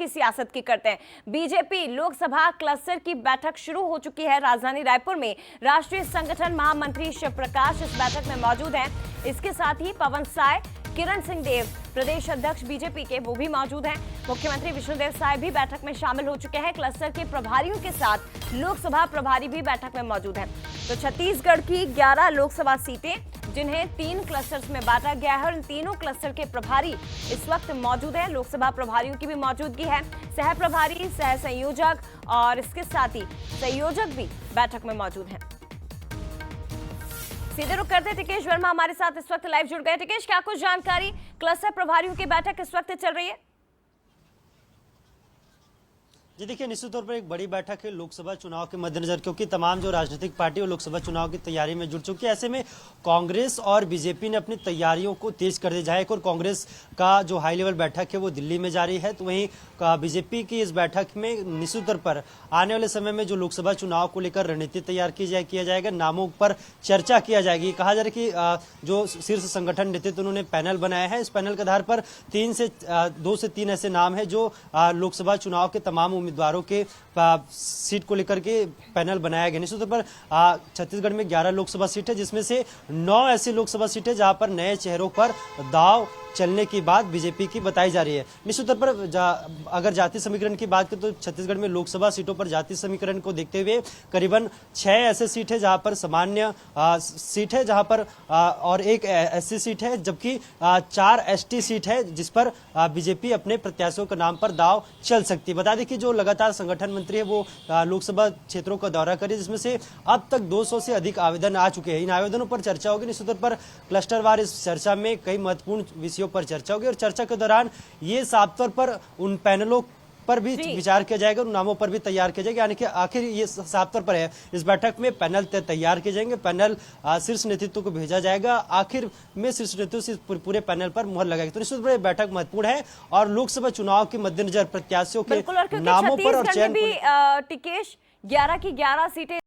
की सियासत की करते हैं। बीजेपी लोकसभा क्लस्टर की बैठक शुरू हो चुकी है। राजधानी रायपुर में राष्ट्रीय संगठन महामंत्री शिव प्रकाश इस बैठक में मौजूद हैं। इसके साथ ही पवन साय, किरण सिंह देव, प्रदेश अध्यक्ष बीजेपी के, वो भी मौजूद हैं। मुख्यमंत्री विष्णुदेव साय भी बैठक में शामिल हो चुके हैं। क्लस्टर के प्रभारियों के साथ लोकसभा प्रभारी भी बैठक में मौजूद हैं। तो छत्तीसगढ़ की 11 लोकसभा सीटें, जिन्हें 3 क्लस्टर्स में बांटा गया है, और इन तीनों क्लस्टर के प्रभारी इस वक्त मौजूद हैं। लोकसभा प्रभारियों की भी मौजूदगी है, सह प्रभारी, सह संयोजक और इसके साथ ही संयोजक भी बैठक में मौजूद हैं। सीधे रुक करते टिकेश वर्मा हमारे साथ इस वक्त लाइव जुड़ गए। टिकेश, क्या कुछ जानकारी, क्लस्टर प्रभारियों की बैठक इस वक्त चल रही है? जी देखिए, निश्चित तौर पर एक बड़ी बैठक है लोकसभा चुनाव के मद्देनजर, क्योंकि तमाम जो राजनीतिक पार्टी और लोकसभा चुनाव की तैयारी में जुट चुकी है। ऐसे में कांग्रेस और बीजेपी ने अपनी तैयारियों को तेज कर दिया है। और कांग्रेस का जो हाई लेवल बैठक है वो दिल्ली में जारी है, तो वहीं बीजेपी की इस बैठक में निश्चित तौर पर आने वाले समय में जो लोकसभा चुनाव को लेकर रणनीति तैयार किया जाएगा, नामों पर चर्चा किया जाएगी। कहा जा रहा है कि जो शीर्ष संगठन नेतृत्व उन्होंने पैनल बनाया है, इस पैनल के आधार पर 2 से 3 ऐसे नाम है जो लोकसभा चुनाव के तमाम उम्मीदवारों के सीट को लेकर के पैनल बनाया गया। निश्चित तौर पर छत्तीसगढ़ में 11 लोकसभा सीट है, जिसमें से 9 ऐसी लोकसभा सीटें जहां पर नए चेहरों पर दांव चलने की बात बीजेपी की बताई जा रही है। निश्चित तौर पर अगर जाति समीकरण की बात करें तो छत्तीसगढ़ में लोकसभा सीटों पर जाति समीकरण को देखते हुए करीबन 6 ऐसे सीट है जहां पर सामान्य सीट है, जहां पर और 1 एससी सीट है, जबकि 4 एसटी सीट है जिस पर बीजेपी अपने प्रत्याशियों के नाम पर दाव चल सकती है। बता दें कि जो लगातार संगठन मंत्री है वो लोकसभा क्षेत्रों का दौरा करे, जिसमें से अब तक 200 से अधिक आवेदन आ चुके हैं। इन आवेदनों पर चर्चा होगी। निश्चित तौर पर क्लस्टरवार इस चर्चा में कई महत्वपूर्ण विषयों पर चर्चा होगी, और चर्चा के दौरान ये साफ तौर पर उन पैनलों पर भी विचार किया जाएगा, उन नामों पर भी तैयार किया जाएगा। यानी कि आखिर ये साफ तौर पर है, इस बैठक में पैनल तैयार किए जाएंगे, पैनल शीर्ष नेतृत्व को भेजा जाएगा, आखिर में शीर्ष नेतृत्व से पूरे पैनल पर मुहर लगाएगा। तो निश्चित रूप से बैठक महत्वपूर्ण है और लोकसभा चुनाव के मद्देनजर प्रत्याशियों के नामों पर और चयन टिकेश 11 की 11 सीटें